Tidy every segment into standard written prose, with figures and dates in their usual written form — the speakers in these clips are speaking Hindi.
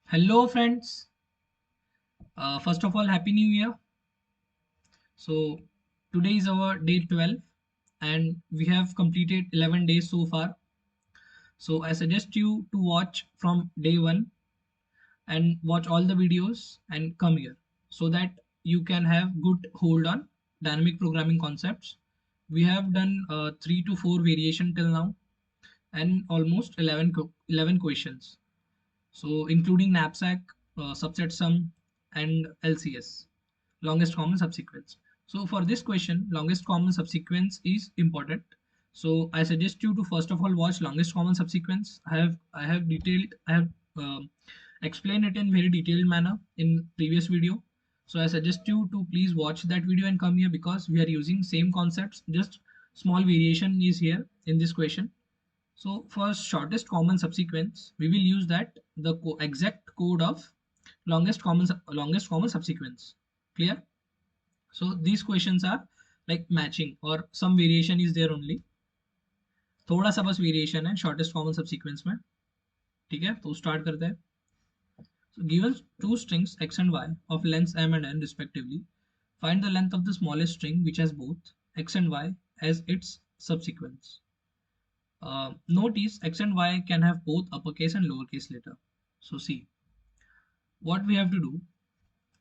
Hello, friends. First of all, Happy New Year. So, today is our day 12, and we have completed 11 days so far. So, I suggest you to watch from day 1 and watch all the videos and come here so that you can have good hold on dynamic programming concepts. We have done 3 to 4 variation till now and almost 11 questions. So including knapsack, subset sum, and LCS, longest common subsequence. So for this question, longest common subsequence is important. So I suggest you to first of all watch longest common subsequence. I have explained it in very detailed manner in previous video. So I suggest you to please watch that video and come here because we are using same concepts. Just small variation is here in this question. So for shortest common subsequence, we will use that the exact code of longest common subsequence. Clear? So these questions are like matching or some variation is there only. थोड़ा सा बस वेरिएशन है शॉर्टेस्ट कॉमन सबसीक्वेंस में. ठीक है, तो स्टार्ट करते हैं. So given two strings x and y of lengths m and n respectively, find the length of the smallest string which has both x and y as its subsequence. Notice x and y can have both uppercase and lowercase letter. So see, what we have to do,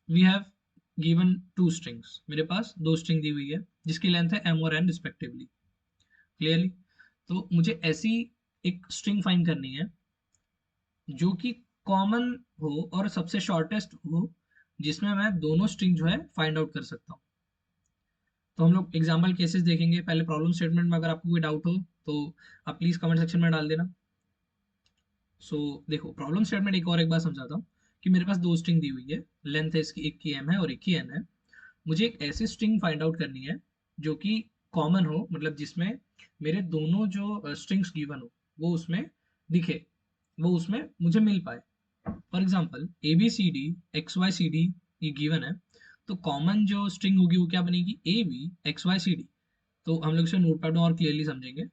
we have given two strings. मेरे पास दो string दी हुई है जिसकी लेंथ है m और n respectively. Clearly, तो मुझे ऐसी एक string find करनी है जो कि कॉमन हो और सबसे शॉर्टेस्ट हो जिसमें मैं दोनों स्ट्रिंग जो है फाइंड आउट कर सकता हूँ. तो हम लोग एग्जाम्पल केसेस देखेंगे. पहले प्रॉब्लम स्टेटमेंट में अगर आपको कोई डाउट हो तो आप प्लीज कमेंट सेक्शन में डाल देना. सो देखो, प्रॉब्लम स्टेटमेंट एक बार समझाता हूँ कि मेरे पास दो स्ट्रिंग दी हुई है. लेंथ है इसकी, एक की एम है और एक की एन है. मुझे एक ऐसी स्ट्रिंग फाइंड आउट करनी है जो कि कॉमन हो, मतलब जिसमें मेरे दोनों जो स्ट्रिंग्स गिवन हो वो उसमें दिखे, वो उसमें मुझे मिल पाए. For example A B C D X Y C D ये गिवन है, तो कॉमन जो स्ट्रिंग होगी वो क्या बनेगी, A B X Y C D. तो हम लोग इसे नोटपैड में और क्लियरली समझेंगे.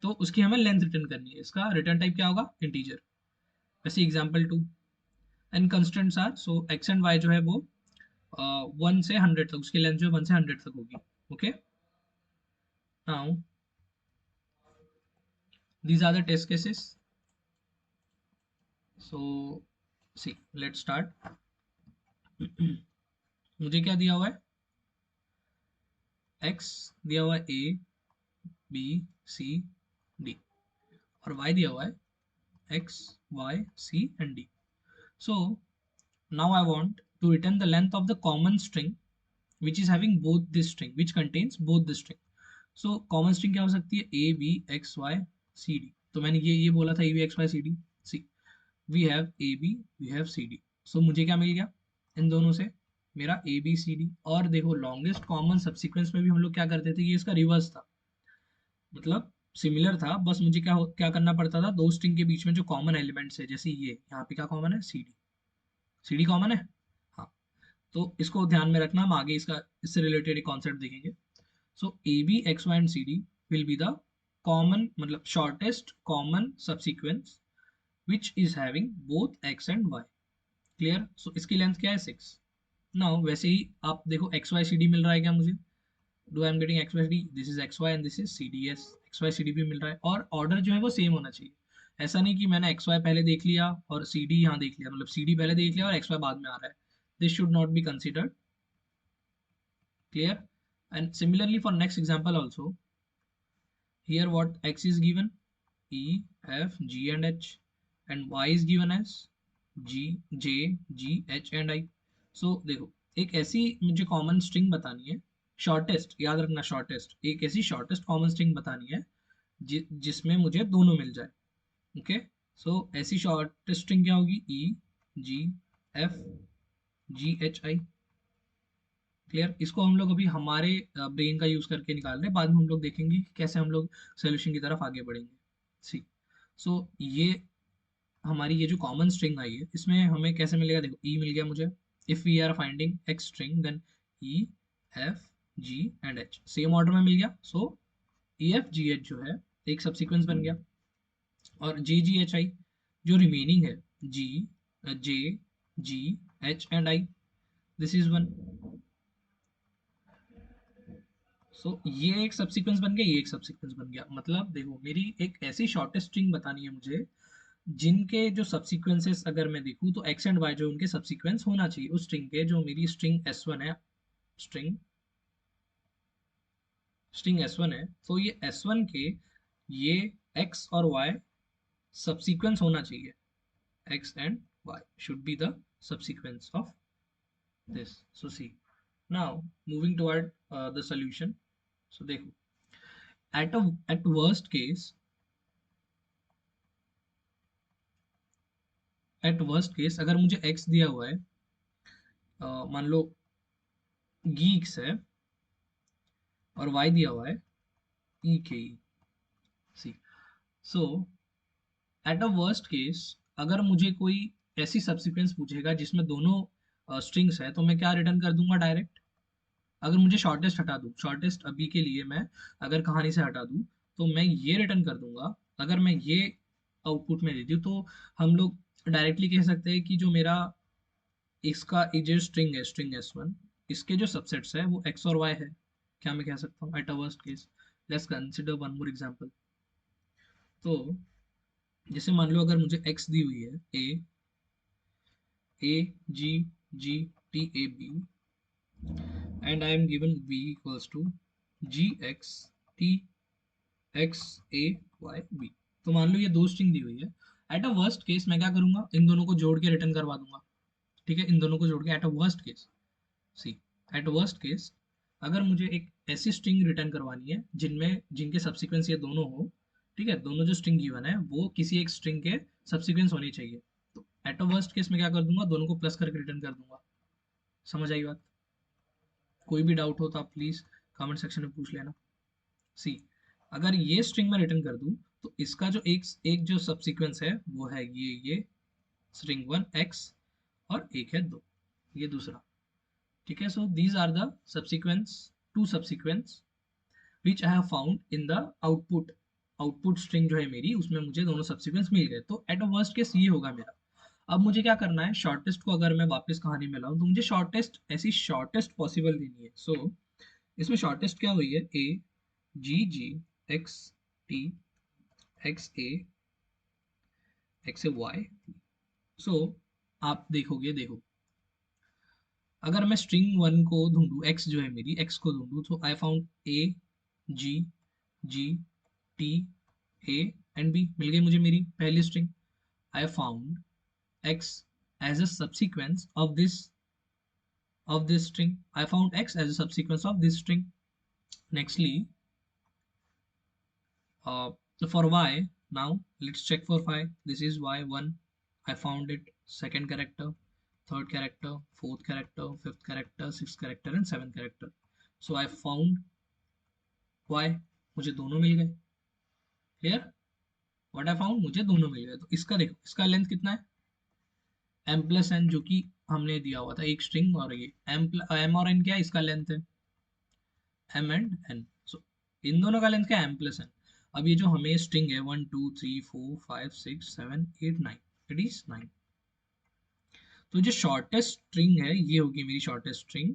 तो उसकी हमें लेंथ रिटर्न करनी है. इसका रिटर्न टाइप क्या होगा, इंटीजर. वैसे example 2 and constants are, so X and Y जो है वो 1 से 100 तक, उसकी लेंथ जो है 1 से 100 तक होगी. Okay, now these are the test cases. So see, let's start. मुझे क्या दिया हुआ है, x दिया हुआ है a b c d और y दिया हुआ है x y c and d. So now I want to return the length of the common string which is having both this string, which contains both the string. So common string क्या हो सकती है, a b x y c d. तो मैंने ये बोला था a b x y c d. see, we have a b, we have c d. so मुझे क्या मिल गया इन दोनों से, मेरा ए बी सी डी. और देखो लॉन्गेस्ट कॉमन सबसीक्वेंस में भी हम लोग क्या करते थे कि इसका रिवर्स था, मतलब सिमिलर था. बस मुझे क्या करना पड़ता था, दो स्ट्रिंग के बीच में जो कॉमन एलिमेंट्स है, जैसे ये यहाँ पे क्या कॉमन है, C D. C D common है, हाँ. तो इसको ध्यान में रखना, हम आगे इसका इससे रिलेटेड एक कॉन्सेप्ट देखेंगे. So A B X Y and C D will be the common, मतलब shortest common subsequence which is having both X and Y. Clear. So इसकी लेंथ क्या है, 6. नाउ वैसे ही आप देखो एक्स वाई सी डी मिल रहा है क्या मुझे, do I am getting X Y C D, this is X Y and this is C D. S X Y C D भी मिल रहा है और ऑर्डर जो है वो सेम होना चाहिए. ऐसा नहीं कि मैंने एक्स वाई पहले देख लिया और सी डी यहाँ देख लिया, मतलब सी डी पहले देख लिया और एक्स वाई बाद में आ रहा है. This should not be considered. Clear. And similarly for next example also, here what x is given, e f g and h, and y is given as g j g h and I. so देखो, एक ऐसी मुझे कॉमन स्ट्रिंग बतानी है, शॉर्टेस्ट, याद रखना शॉर्टेस्ट, एक ऐसी शॉर्टेस्ट कॉमन स्ट्रिंग बतानी है जिसमें मुझे दोनों मिल जाए. ओके, सो ऐसी शॉर्टेस्ट स्ट्रिंग क्या होगी, E G F G H I. Clear. इसको हम लोग अभी हमारे ब्रेन का यूज करके निकाल रहे हैं, बाद में हम लोग देखेंगे कि कैसे हम लोग सोल्यूशन की तरफ आगे बढ़ेंगे. सी, सो ये हमारी ये जो कॉमन स्ट्रिंग आई है इसमें हमें कैसे मिलेगा, देखो ई मिल गया मुझे. If we are finding X string then E F G and H same order में मिल गया. सो ई एफ जी एच जो है एक सबसीक्वेंस बन गया. और जी जी एच आई जो रिमेनिंग है, जी J, G, H and I. This is one. सो ये एक सबसीक्वेंस बन गया, ये एक सबसीक्वेंस बन गया। मतलब देखो मेरी एक ऐसी शॉर्टेस्ट स्ट्रिंग बतानी है मुझे जिनके जो सबसीक्वेंसेस अगर मैं देखूं तो एक्स एंड वाई जो उनके सबसीक्वेंस होना चाहिए उस स्ट्रिंग के। जो मेरी स्ट्रिंग S1 है, स्ट्रिंग स्ट्रिंग S1 है, तो ये S1 के ये x और y subsequence होना चाहिए। x and y should be the subsequence of this. So see, now moving toward the solution. So देखो, at worst case, अगर मुझे x दिया हुआ है, मान लो geeks है, और y दिया हुआ है EKE। See, so at a worst case अगर मुझे कोई ऐसी सब्सिक्वेंस पूछेगा जिसमें दोनों स्ट्रिंग्स है, तो मैं क्या रिटर्न कर दूंगा डायरेक्ट। अगर मुझे शॉर्टेस्ट हटा दूं, शॉर्टेस्ट अभी के लिए मैं अगर कहानी से हटा दूं, तो मैं ये रिटर्न कर दूंगा। अगर मैं ये आउटपुट में दे दूं तो हम लोग डायरेक्टली कह सकते हैं कि जो मेरा इसका जो स्ट्रिंग है, स्ट्रिंग S1, इसके जो सबसेट्स है वो x और y है। क्या मैं कह सकता हूँ eight a worst case. Let's consider one more example. तो जैसे मान लो अगर मुझे x दी हुई है a g g t a b and I am given b equals to g x t x a y b। तो मान लो ये दो स्ट्रिंग दी हुई है। एट अ वर्स्ट केस मैं क्या करूंगा, इन दोनों को जोड़ के रिटर्न करवा दूंगा। ठीक है, इन दोनों को जोड़ के at a worst case. See, at worst case अगर मुझे एक ऐसी स्ट्रिंग रिटर्न करवानी है जिनमें जिनके सब्सिक्वेंस ये दोनों हो, ठीक है, दोनों जो स्ट्रिंग गिवन है वो किसी एक स्ट्रिंग के सब्सिक्वेंस होनी चाहिए, तो एट अ वर्स्ट केस में क्या कर दूंगा, दोनों को प्लस करके रिटर्न कर दूंगा। समझ आई बात? कोई भी डाउट हो तो आप प्लीज कमेंट सेक्शन में पूछ लेना। सी, अगर ये स्ट्रिंग में रिटर्न कर दूं तो इसका जो एक एक जो सब्सिक्वेंस है वो है ये स्ट्रिंग 1 x, और एक है 2, ये दूसरा। ठीक है, so these are the subsequence, two subsequence which I have found in the output। Output string जो है मेरी उसमें मुझे दोनों सब्सिक्वेंस मिल गए। तो एट अ वर्स्ट केस ये होगा मेरा। अब मुझे क्या करना है, शॉर्टेस्ट को अगर मैं वापस कहानी में लाऊं तो मुझे शॉर्टेस्ट, ऐसी शॉर्टेस्ट पॉसिबल देनी है। सो इसमें शॉर्टेस्ट क्या हुई है, ए जी जी एक्स टी एक्स ए एक्स ए वाई। सो आप देखोगे, देखो अगर मैं स्ट्रिंग 1 को ढूंढूं, x जो है मेरी, x को ढूंढूं, तो I found a g g t a and b, मिल गई मुझे मेरी पहली string. I found x as a subsequence of this string। I found x as a subsequence of this string। Nextly, for y, now let's check for y। This is y1, I found it, second character, third character, fourth character, fifth character, sixth character and seventh character। So I found y, मुझे दोनों मिल गए। क्लियर? व्हाट आई फाउंड, मुझे दोनों मिल गए। तो इसका देखो, इसका लेंथ कितना है, m प्लस n, जो कि हमने दिया हुआ था एक स्ट्रिंग, और ये m और n क्या है, इसका लेंथ है m एंड n। सो इन दोनों का लेंथ क्या है, m प्लस n। अब ये जो हमें स्ट्रिंग है 1 2 3 4 5 6 7 8 9, इट इज 9। तो जो शॉर्टेस्ट स्ट्रिंग है ये होगी मेरी शॉर्टेस्ट स्ट्रिंग,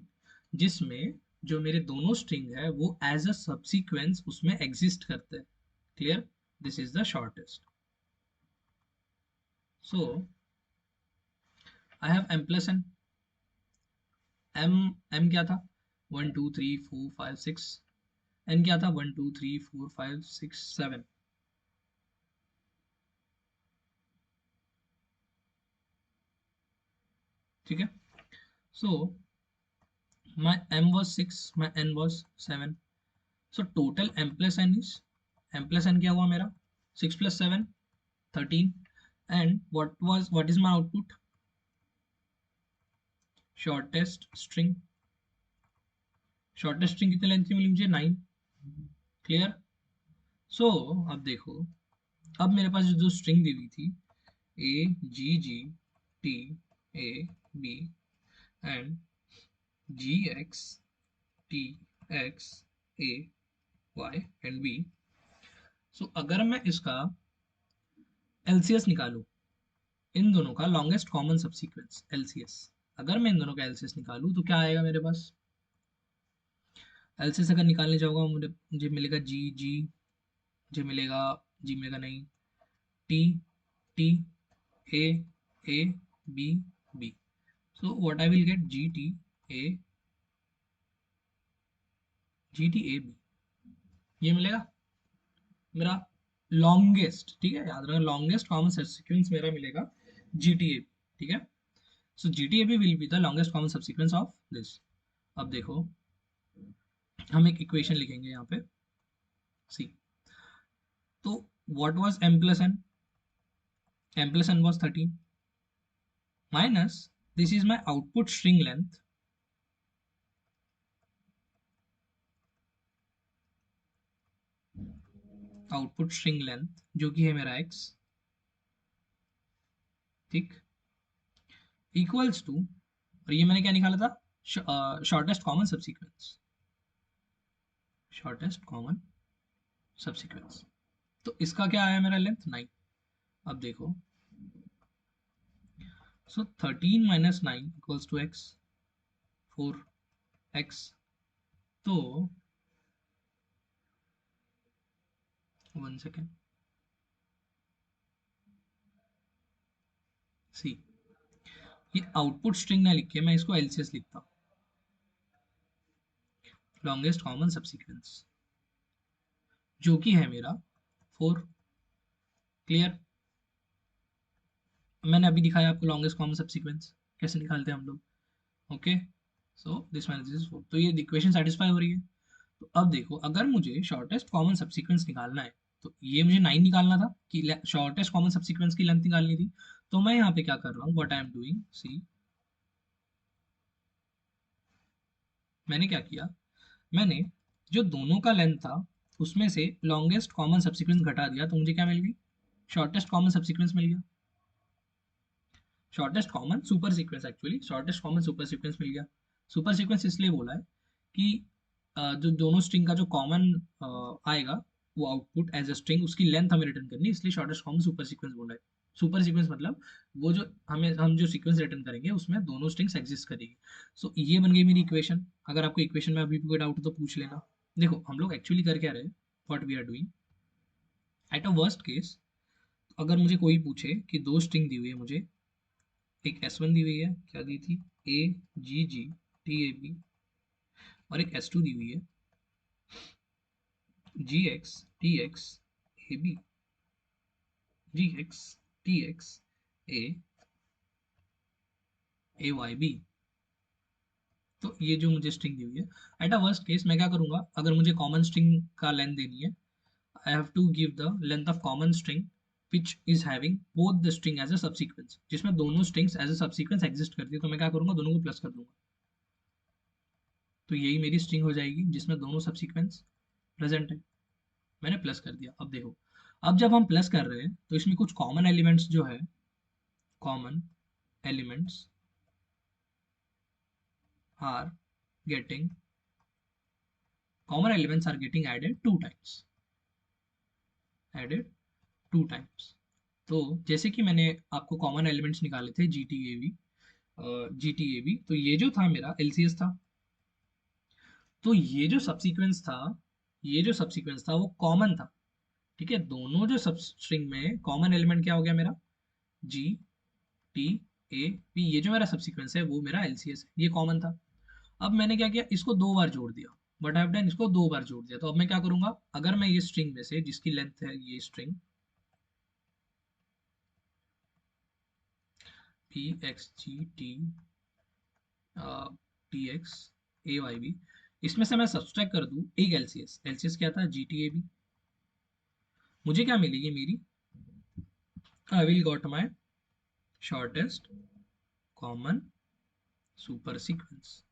जिसमें जो मेरे दोनों स्ट्रिंग है वो एज अ सबसीक्वेंस उसमें एग्जिस्ट करते हैं। Clear? This is the shortest. So I have m plus n। m क्या था, 1 2 3 4 5 6। n क्या था, 1 2 3 4 5 6 7। ठीक है, सो my m was 6, my n was 7। so total m plus n is, m plus n क्या हुआ मेरा, 6 plus 7 13। and what is my output, shortest string। shortest string कितने लेंथ की मिली मुझे, 9। क्लियर? सो अब देखो, अब मेरे पास जो स्ट्रिंग दी हुई थी a g g t a b and g x t x a y and b। सो अगर मैं इसका LCS निकालूं, इन दोनों का लॉन्गेस्ट कॉमन सबसीक्वेंस LCS। अगर मैं इन दोनों का LCS निकालूं तो क्या आएगा मेरे पास? LCS अगर निकालने जाऊंगा मुझे मिलेगा जी जी, मुझे मिलेगा जी, मिलेगा नहीं, T T, A A, B B. So what I will get A B, ये मिलेगा मेरा लॉन्गेस्ट। ठीक है, याद रखना लॉन्गेस्ट कॉमन सबसीक्वेंस मेरा मिलेगा GTA। ठीक है, सो GTA will be the longest common subsequence of this. अब देखो, हम एक इक्वेशन लिखेंगे यहाँ पे, सी। तो what was m+n was 13 minus, this is my output string length, जो कि है मेरा x, ठीक, इक्वल्स टू, और ये मैंने क्या निकाला था? Shortest common subsequence, shortest common subsequence. तो इसका क्या आया मेरा लेंथ 9। अब देखो, so 13 minus 9 equals to x, 4x। तो 1 सेकेंड, सी, ये आउटपुट स्ट्रिंग ना लिख के मैं इसको LCS लिखता हूँ, लॉन्गेस्ट कॉमन सबसीक्वेंस, जो कि है मेरा 4। क्लियर? मैंने अभी दिखाया आपको लॉन्गेस्ट कॉमन सबसीक्वेंस कैसे निकालते हैं हम लोग। Okay, so this minus this is 4, तो ये इक्वेशन सेटिस्फाई हो रही है। तो अब देखो, अगर मुझे शॉर्टेस्ट कॉमन सबसीक्वेंस निकालना है, तो ये मुझे 9 निकालना था कि शॉर्टेस्ट कॉमन सबसीक्वेंस की लेंथ निकालनी थी। तो मैं यहाँ पे क्या कर रहा हूँ, व्हाट आई एम डूइंग, सी, मैंने क्या किया, मैंने जो दोनों का लेंथ था उसमें से लॉन्गेस्ट कॉमन सबसीक्वेंस घटा दिया, तो मुझे क्या मिल गई? शॉर्टेस्ट कॉमन सबसीक्वेंस मिल गया। Shortest common supersequence, actually shortest common supersequence मिल गया। सुपर सीक्वेंस इसलिए बोला है कि जो दोनों स्ट्रिंग का जो कॉमन आएगा वो आउटपुट एज अ स्ट्रिंग, उसकी लेंथ हमें रिटर्न करनी है, इसलिए शॉर्टेस्ट कॉमन सुपर सीक्वेंस बोला है। सुपर सीक्वेंस मतलब वो जो हम जो सीक्वेंस रिटर्न करेंगे उसमें दोनों स्ट्रिंग्स एग्जिस्ट करेगी। सो ये बन गई मेरी इक्वेशन। अगर आपको इक्वेशन में अभी भी कोई डाउट हो तो पूछ लेना। देखो हम लोग एक्चुअली कर क्या रहे हैं, what we are doing at a worst case, अगर मुझे कोई पूछे कि दो स्ट्रिंग दी हुई है मुझे, एक S1 दी हुई है, क्या दी थी, AGG TAB, और एक S2 दी हुई है, GXTXAB, GXTXAYB। तो ये जो मुझे स्ट्रिंग दी हुई है, एट अ वर्स्ट केस मैं क्या करूंगा, अगर मुझे कॉमन स्ट्रिंग का लेंथ देनी है, I have to give the length of common string which is having both the string as a subsequence, जिसमें दोनों strings as a subsequence exist करती है। तो मैं क्या करूंगा, दोनों को प्लस कर दूंगा, तो यही मेरी स्ट्रिंग हो जाएगी जिसमें दोनों सबसीक्वेंस प्रेजेंट है। मैंने प्लस कर दिया। अब देखो, अब जब हम प्लस कर रहे हैं तो इसमें कुछ कॉमन एलिमेंट्स जो है, common elements are getting common elements are getting added two times. तो जैसे कि मैंने आपको कॉमन एलिमेंट्स निकाले थे GTAB, तो ये जो था मेरा LCS था। तो ये जो सब्सीक्वेंस था वो कॉमन था। ठीक है, दोनों जो सब स्ट्रिंग में कॉमन एलिमेंट क्या हो गया मेरा, GTAB, ये जो मेरा सब्सीक्वेंस है वो मेरा LCS है, ये कॉमन था। अब मैंने क्या किया, इसको दो बार जोड़ दिया, बट आई हैव डन, इसको दो बार जोड़ दिया। तो अब मैं क्या करूंगा, अगर मैं ये स्ट्रिंग में से जिसकी लेंथ है ये स्ट्रिंग PXGTTXAYB, इसमें से मैं सब्सट्रैक्ट कर दूं एक LCS क्या था, GTAB, मुझे क्या मिलेगी मेरी, I will got my shortest common super sequence.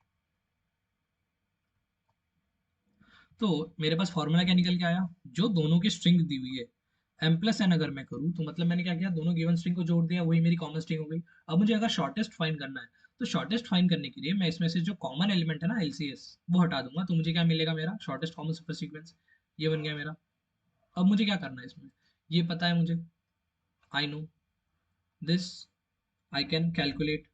तो मेरे पास फॉर्मूला क्या निकल के आया, जो दोनों की स्ट्रिंग दी हुई है m+n अगर मैं करूँ तो मतलब मैंने क्या किया, दोनों गिवन स्ट्रिंग को जोड़ दिया, वही मेरी कॉमन स्ट्रिंग हो गई। अब मुझे अगर शॉर्टेस्ट फाइंड करना है, तो शॉर्टेस्ट फाइंड करने के लिए मैं इसमें से जो कॉमन एलिमेंट है ना LCS, वो हटा दूंगा, तो मुझे क्या मिलेगा, मेरा शॉर्टेस्ट कॉमन सुपर सीक्वेंस, ये बन गया मेरा। अब मुझे क्या करना है इसमें, ये पता है मुझे, I know this I can calculate.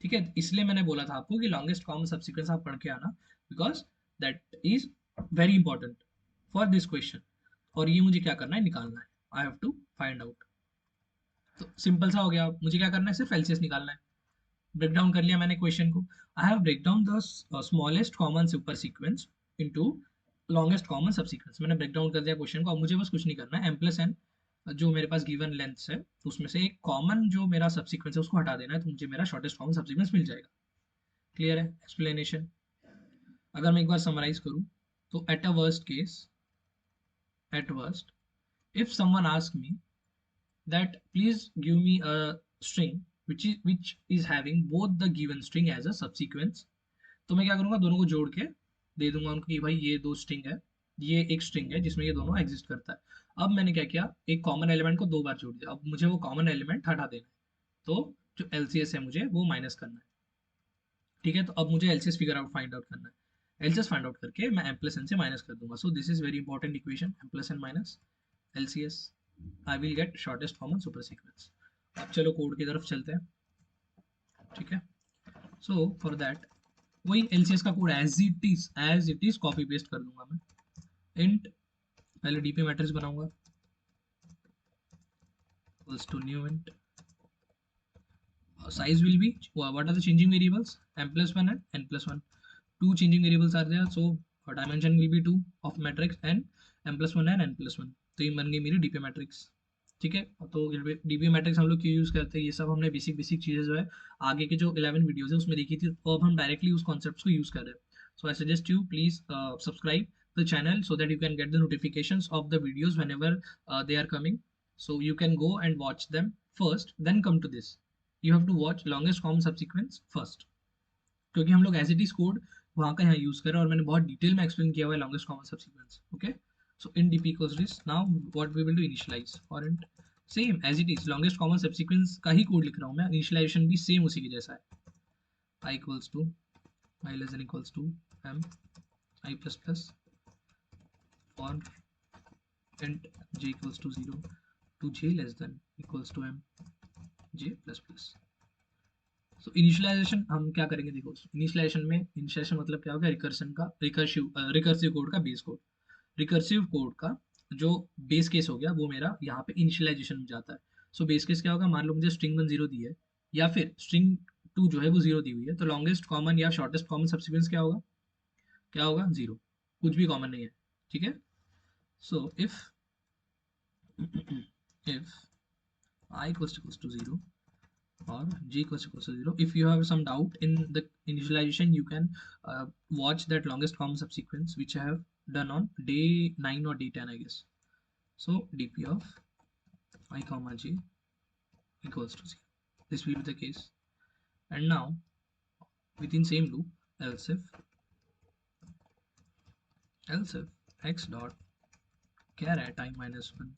ठीक है, इसलिए मैंने बोला था आपको कि लॉन्गेस्ट कॉमन सब्सिक्वेंस आप पढ़ के आना, because that is very important for this question. और ये मुझे क्या करना है, निकालना है। I have to find out. तो सिंपल सा हो गया, मुझे क्या करना है, सिर्फ एलसीएस निकालना है। ब्रेक डाउन कर लिया मैंने क्वेश्चन को। I have break down the smallest common supersequence into longest common subsequence. मैंने ब्रेक डाउन कर दिया क्वेश्चन को। अब मुझे बस कुछ नहीं करना है, एम प्लस एन जो मेरे पास गिवन लेंथ है उसमें से एक कॉमन जो मेरा सबसीक्वेंस है उसको हटा देना है, तो मुझे मेरा शॉर्टेस्ट कॉमन सबसीक्वेंस मिल जाएगा। क्लियर है एक्सप्लेनेशन? अगर मैं एक बार समराइज करूं तो eight a worst case, eight worst, if someone asks me that please give me a string which is having both the given string as a subsequence, तो मैं क्या करूंगा, दोनों को जोड़ के दे दूंगा उनको कि भाई ये दो स्ट्रिंग है, ये एक स्ट्रिंग है जिसमें ये दोनों एग्जिस्ट करता है। अब मैंने क्या किया, एक कॉमन एलिमेंट को दो बार जोड़ दिया। अब मुझे वो कॉमन एलिमेंट हटा देना है, तो जो एलसीएस है मुझे वो माइनस करना है। ठीक है, तो अब मुझे LCS figure out find out करना है। एलसीएस फाइंड आउट करके मैं एम प्लस एन से माइनस कर दूंगा। So this is very important equation, M plus N minus LCS. I will get shortest common supersequence. अब चलो कोड की तरफ चलते हैं। ठीक है, सो फॉर दैट वही एलसीएस का code as it is copy paste कर दूंगा मैं। इंट, पहले डीपी मैट्रिक्स बनाऊंगा, equals to new int, size will be, what are the changing variables, m plus 1 and n plus 1. Two changing variables are there, so dimension will be 2 of matrix and m plus 1 and n plus 1. तो ये बन गई मेरी डीपी मैट्रिक्स। ठीक है, तो डीपी मैट्रिक्स हम लोग क्यों यूज करते हैं, ये सब हमने बेसिक बेसिक चीजें जो है आगे के जो 11 वीडियोस है उसमें देखी थी, तो अब हम डायरेक्टली उस कॉन्सेप्ट को यूज कर रहे हैं। So I suggest you please subscribe the channel so that you can get the notifications of the videos whenever they are coming, so you can go and watch them first, then come to this. You have to watch longest common subsequence first, क्योंकि हम लोग एज इट इज कोड वहां का यहाँ यूज कर रहे हैं और मैंने बहुत डिटेल में एक्सप्लेन किया हुआ है longest common subsequence. Okay, so in DP equals this, now what we will do, initialise for int, same as it is longest common subsequence का ही कोड लिख रहा हूँ मैं, इनिशियलाइजेशन भी सेम उसी के जैसा है। I equals to I less than equals to M I plus plus for int j equals to 0 to j less than equals to m j plus plus। So initialisation हम क्या करेंगे, देखो इनिशियलाइजेशन मतलब क्या होगा, रिकर्शन का रिकर्सिव कोड का बेस कोड, रिकर्सिव कोड का जो बेस केस हो गया वो मेरा यहाँ पे इनिशियलाइजेशन में जाता है। सो बेस केस क्या होगा, मान लो मुझे स्ट्रिंग 1 0 दी है या फिर स्ट्रिंग 2 जो है वो 0 दी हुई है, तो लॉन्गेस्ट कॉमन या शॉर्टेस्ट कॉमन सब्सिक्वेंस क्या होगा, क्या होगा, 0। कुछ भी कॉमन नहीं है। ठीक है, so if if I equals to 0 or j equals to 0, if you have some doubt in the initialization you can watch that longest common subsequence which I have done on day 9 or day 10 I guess. So dp of I comma j equals to 0, this will be the case. And now within same loop, else if x dot char at I minus 1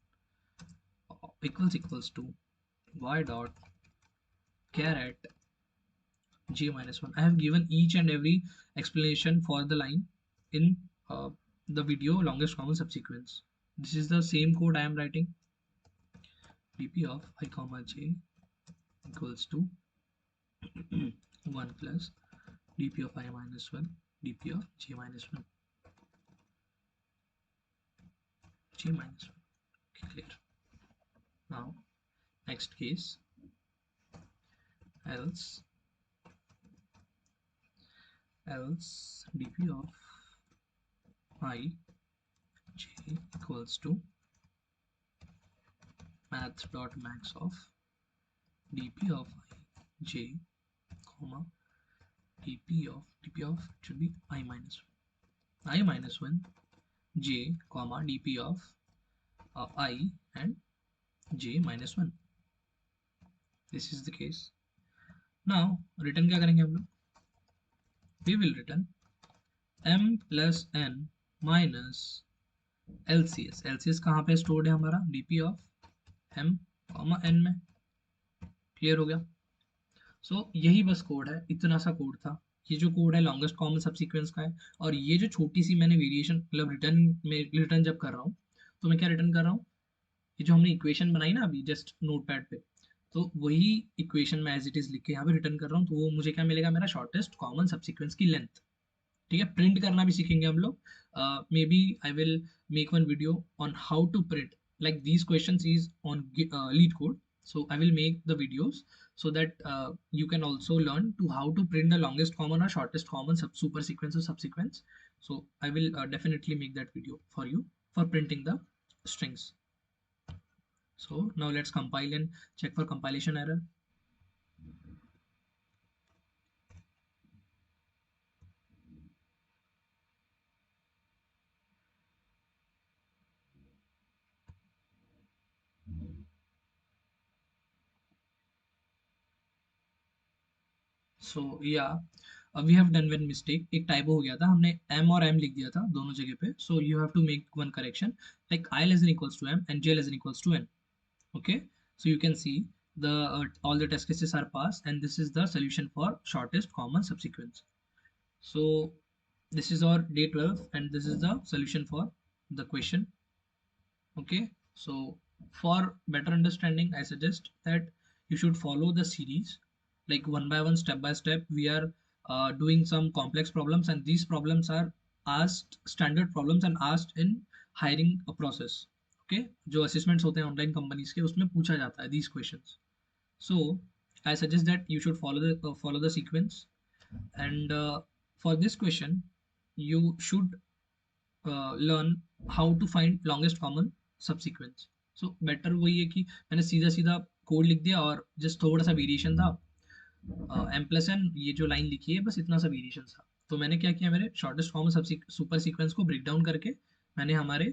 equals to y dot char at j minus 1. I have given each and every explanation for the line in the video longest common subsequence. This is the same code I am writing. dp of I comma j equals to 1 plus dp of I minus 1 dp of j minus 1 j minus 1. Okay, clear. Now next case, else dp of I j equals to math dot max of dp of I j comma dp of should be I minus 1 j comma dp of I and j minus 1. This is the case. Now return क्या करेंगे हम लोग, we will return m plus n minus LCS. LCS कहाँ पे स्टोर्ड है हमारा, dp of m n में। क्लियर हो गया? सो यही बस कोड है, इतना सा कोड था। ये जो कोड है लॉन्गेस्ट कॉमन सबसीक्वेंस का है, और ये जो छोटी सी मैंने वेरिएशन मतलब रिटर्न जब कर रहा हूँ तो मैं क्या रिटर्न कर रहा हूँ, ये जो हमने इक्वेशन बनाई ना अभी जस्ट नोटपैड पे, तो वही इक्वेशन मैं एज इट इज लिख के यहाँ पे रिटर्न कर रहा हूँ, तो वो मुझे क्या मिलेगा, मेरा शॉर्टेस्ट कॉमन सबसीक्वेंस की लेंथ। ठीक है, प्रिंट करना भी सीखेंगे हम लोग। Maybe I will make one video on how to print like these questions is on LeetCode, so I will make the videos so that you can also learn to how to print the longest common or shortest common super sequence or subsequence. So I will definitely make that video for you for printing the strings. So now let's compile and check for compilation error. So या we have done one mistake, एक टाइपो हो गया था, हमने m और m लिख दिया था दोनों जगह पे, so you have to make one correction like i less than equals to m and j less than equals to n. Okay, so you can see the all the test cases are passed and this is the solution for shortest common subsequence. So this is our day 12 and this is the solution for the question. Okay, so for better understanding I suggest that you should follow the series like one by one, step by step. We are doing some complex problems and these problems are asked standard problems and asked in hiring a process. Okay, जो assessments होते हैं online companies के उसमें पूछा जाता है these questions. So I suggest that you should follow the sequence and for this question you should learn how to find longest common subsequence. So better वही है कि मैंने सीधा सीधा कोड लिख दिया और जस्ट थोड़ा सा वेरिएशन था, एम प्लस एन ये जो लाइन लिखी है बस इतना सा वेरिएशन था। तो मैंने क्या किया, मेरे शॉर्टेस्ट कॉमन सुपर सीक्वेंस को ब्रेक डाउन करके मैंने हमारे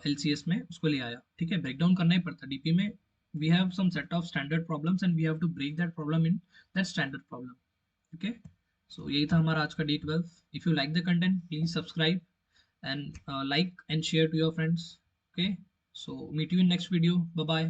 LCS में उसको ले आया। ठीक है, ब्रेक डाउन करना ही पड़ता डीपी में, we have some set of standard problems and we have to break that problem in that standard problem. Okay, so यही था हमारा आज का day 12। If you like the content please subscribe and like and share to your friends. Okay, so meet you in next video. Bye bye.